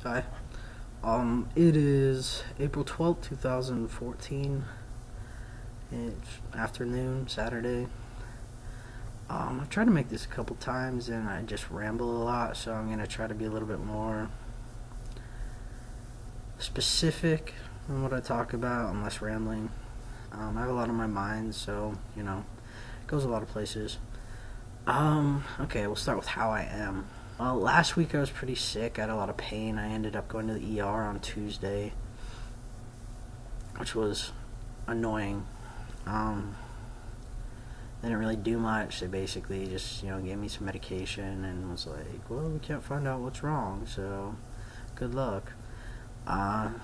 Hi. It is April 12th, 2014. It's afternoon, Saturday. I've tried to make this a couple times and I just ramble a lot, so I'm going to try to be a little bit more specific in what I talk about and less rambling. I have a lot on my mind, so, it goes a lot of places. Okay, we'll start with how I am. Well, last week I was pretty sick. I had a lot of pain. I ended up going to the ER on Tuesday, which was annoying. They didn't really do much. They basically just, gave me some medication and was like, well, we can't find out what's wrong, so good luck. One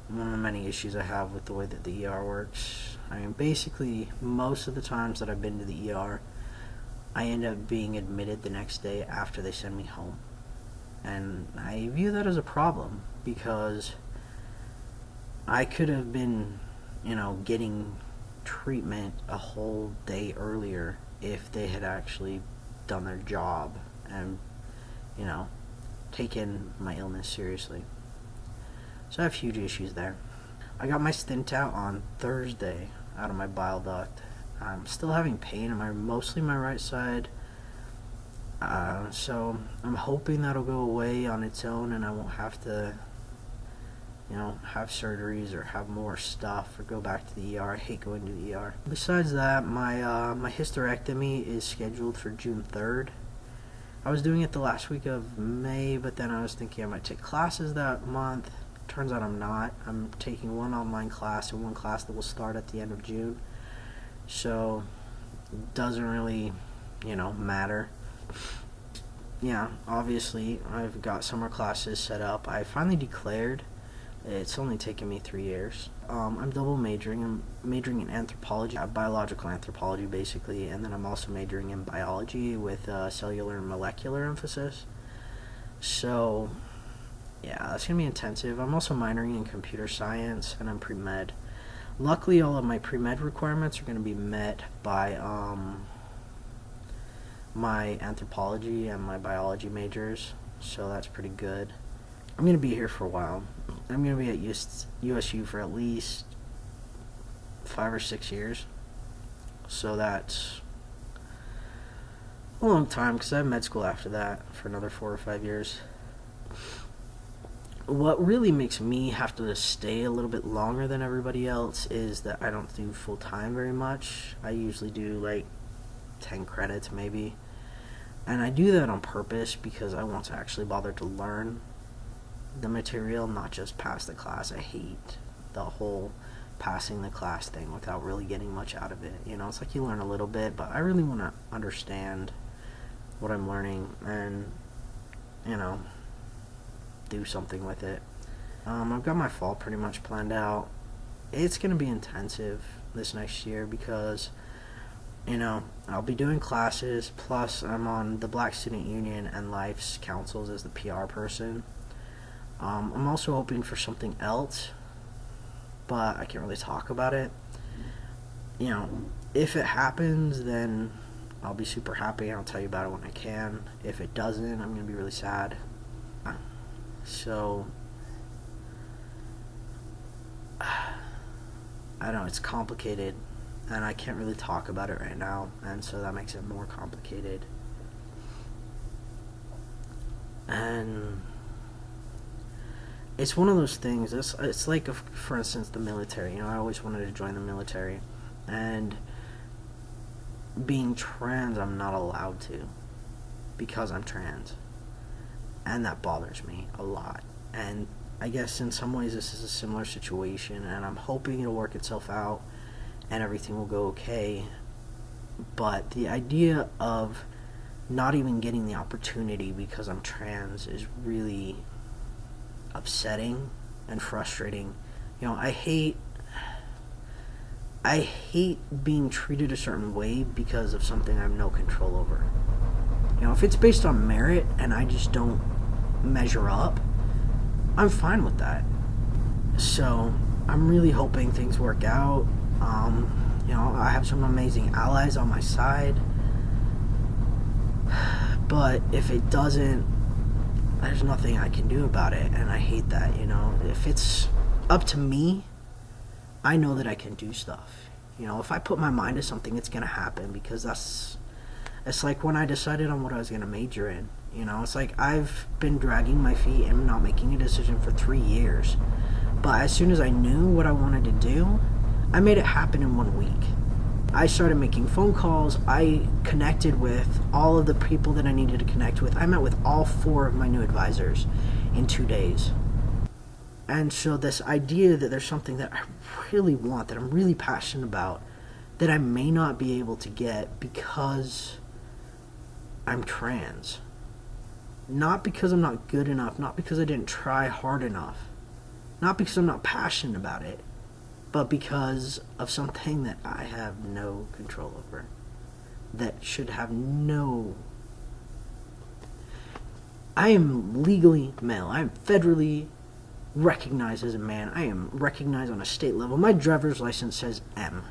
of the many issues I have with the way that the ER works. I mean, basically, most of the times that I've been to the ER, I end up being admitted the next day after they send me home. And I view that as a problem because I could have been, getting treatment a whole day earlier if they had actually done their job and, taken my illness seriously. So I have huge issues there. I got my stint out on Thursday out of my bile duct. I'm still having pain in mostly my right side, so I'm hoping that'll go away on its own and I won't have to, have surgeries or have more stuff or go back to the ER. I hate going to the ER. Besides that, my hysterectomy is scheduled for June 3rd. I was doing it the last week of May, but then I was thinking I might take classes that month. Turns out I'm not. I'm taking one online class and one class that will start at the end of June. So, it doesn't really, matter. Yeah, obviously, I've got summer classes set up. I finally declared. It's only taken me 3 years. I'm double majoring. I'm majoring in anthropology, biological anthropology, basically, and then I'm also majoring in biology with cellular and molecular emphasis. So, yeah, that's going to be intensive. I'm also minoring in computer science, and I'm pre-med. Luckily, all of my pre-med requirements are going to be met by my anthropology and my biology majors, so that's pretty good. I'm going to be here for a while. I'm going to be at USU for at least 5 or 6 years, so that's a long time because I have med school after that for another 4 or 5 years. What really makes me have to stay a little bit longer than everybody else is that I don't do full-time very much. I usually do like 10 credits maybe. And I do that on purpose because I want to actually bother to learn the material, not just pass the class. I hate the whole passing the class thing without really getting much out of it. It's like you learn a little bit, but I really want to understand what I'm learning and, do something with it. I've got my fall pretty much planned out. It's going to be intensive this next year because, I'll be doing classes, plus I'm on the Black Student Union and Life's councils as the PR person. I'm also hoping for something else, but I can't really talk about it. If it happens, then I'll be super happy and I'll tell you about it when I can. If it doesn't, I'm going to be really sad. So, I don't know, it's complicated, and I can't really talk about it right now, and so that makes it more complicated. And it's one of those things, it's like, for instance, the military. I always wanted to join the military, and being trans, I'm not allowed to, because I'm trans. And that bothers me a lot. And I guess in some ways this is a similar situation, and I'm hoping it'll work itself out and everything will go okay. But the idea of not even getting the opportunity because I'm trans is really upsetting and frustrating. I hate being treated a certain way because of something I have no control over. If it's based on merit and I just don't measure up, I'm fine with that. So I'm really hoping things work out. I have some amazing allies on my side. But if it doesn't, there's nothing I can do about it, and I hate that, you know. If it's up to me, I know that I can do stuff. You know, if I put my mind to something, it's gonna happen, because it's like when I decided on what I was gonna major in. You know, it's like I've been dragging my feet and not making a decision for 3 years. But as soon as I knew what I wanted to do, I made it happen in 1 week. I started making phone calls. I connected with all of the people that I needed to connect with. I met with all 4 of my new advisors in 2 days. And so this idea that there's something that I really want, that I'm really passionate about, that I may not be able to get because I'm trans. Not because I'm not good enough, not because I didn't try hard enough, not because I'm not passionate about it, but because of something that I have no control over, that should have no... I am legally male. I am federally recognized as a man. I am recognized on a state level. My driver's license says M.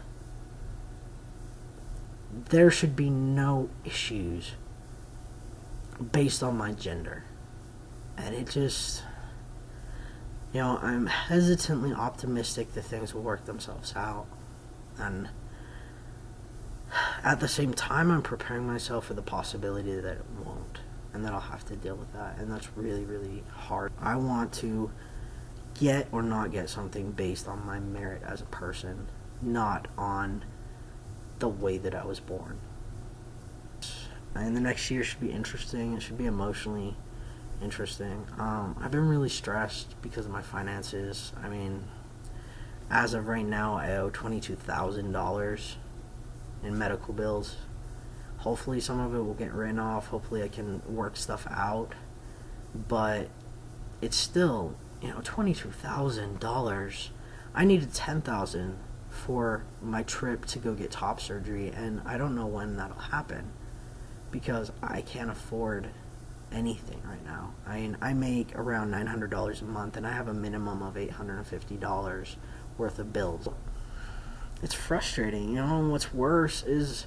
There should be no issues based on my gender. And it just... You know, I'm hesitantly optimistic that things will work themselves out. And at the same time, I'm preparing myself for the possibility that it won't. And that I'll have to deal with that. And that's really, really hard. I want to get or not get something based on my merit as a person, not on the way that I was born. And the next year should be interesting. It should be emotionally interesting. I've been really stressed because of my finances. I mean, as of right now, I owe $22,000 in medical bills. Hopefully some of it will get written off. Hopefully I can work stuff out. But it's still, you know, $22,000. I needed $10,000 for my trip to go get top surgery, and I don't know when that'll happen because I can't afford anything right now. I mean, I make around $900 a month, and I have a minimum of $850 worth of bills. It's frustrating, you know, and what's worse is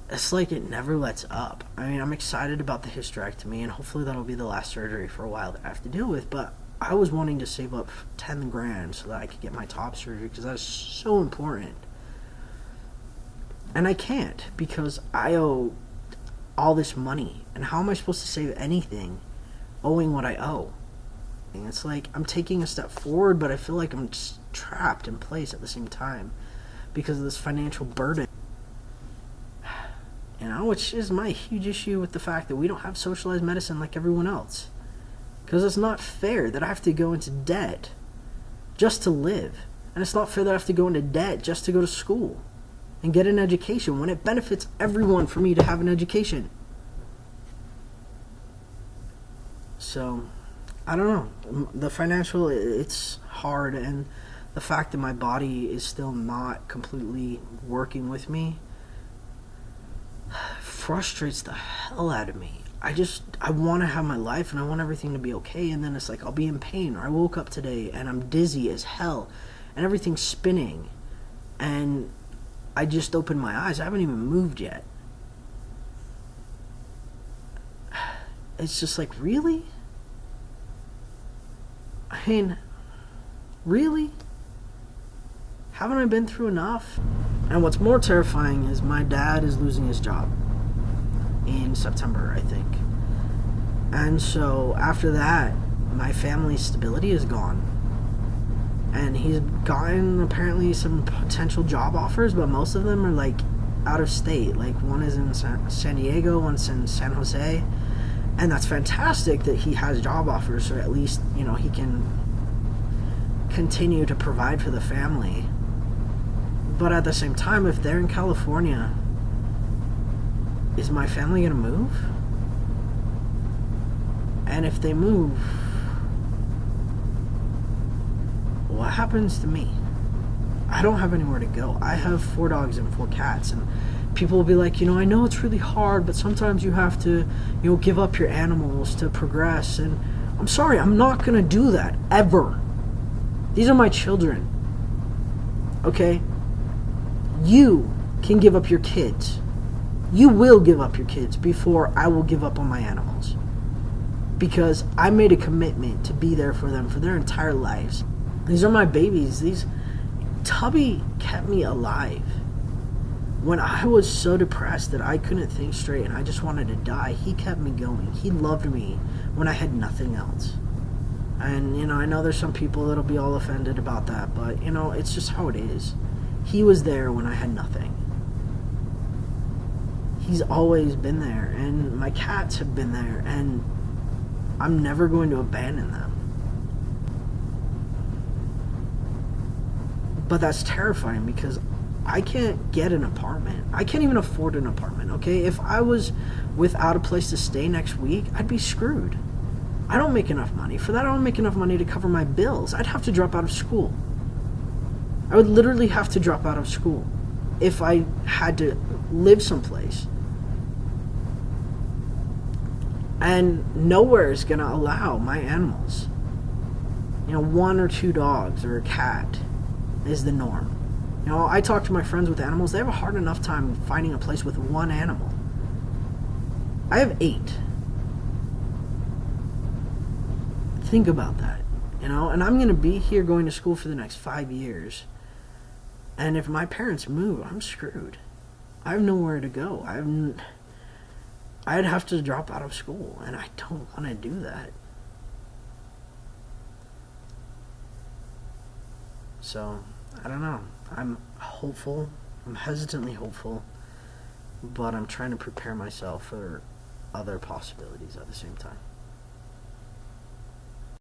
it's like it never lets up. I mean, I'm excited about the hysterectomy, and hopefully that'll be the last surgery for a while that I have to deal with, but I was wanting to save up 10 grand so that I could get my top surgery because that's so important. And I can't because I owe all this money, and how am I supposed to save anything owing what I owe? And it's like I'm taking a step forward, but I feel like I'm just trapped in place at the same time because of this financial burden. You know, which is my huge issue with the fact that we don't have socialized medicine like everyone else. Because it's not fair that I have to go into debt just to live. And it's not fair that I have to go into debt just to go to school and get an education when it benefits everyone for me to have an education. So, I don't know. The financial, it's hard, and the fact that my body is still not completely working with me frustrates the hell out of me. I want to have my life, and I want everything to be okay, and then it's like I'll be in pain, or I woke up today and I'm dizzy as hell, and everything's spinning, and I just opened my eyes. I haven't even moved yet. It's just like, really? I mean, really? Haven't I been through enough? And what's more terrifying is my dad is losing his job in September, I think. And so after that, my family's stability is gone. And he's gotten apparently some potential job offers, but most of them are like out of state. Like one is in San Diego, one's in San Jose. And that's fantastic that he has job offers, so at least, you know, he can continue to provide for the family. But at the same time, if they're in California, is my family gonna move? And if they move, what happens to me? I don't have anywhere to go. I have 4 dogs and 4 cats, and people will be like, you know, I know it's really hard, but sometimes you have to, you know, give up your animals to progress. And I'm sorry, I'm not gonna do that ever. These are my children. Okay? You can give up your kids. You will give up your kids before I will give up on my animals. because I made a commitment to be there for them for their entire lives. These are my babies. Tubby kept me alive. When I was so depressed that I couldn't think straight and I just wanted to die, he kept me going. He loved me when I had nothing else. And, I know there's some people that'll be all offended about that, but, it's just how it is. He was there when I had nothing. He's always been there, and my cats have been there, and I'm never going to abandon them. But that's terrifying because I can't get an apartment. I can't even afford an apartment, okay? If I was without a place to stay next week, I'd be screwed. I don't make enough money. For that, I don't make enough money to cover my bills. I'd have to drop out of school. I would literally have to drop out of school if I had to live someplace. And nowhere is going to allow my animals. 1 or 2 dogs or a cat is the norm. I talk to my friends with animals. They have a hard enough time finding a place with 1 animal. I have 8. Think about that, and I'm going to be here going to school for the next 5 years. And if my parents move, I'm screwed. I have nowhere to go. I'd have to drop out of school, and I don't want to do that. So, I don't know. I'm hopeful. I'm hesitantly hopeful, but I'm trying to prepare myself for other possibilities at the same time.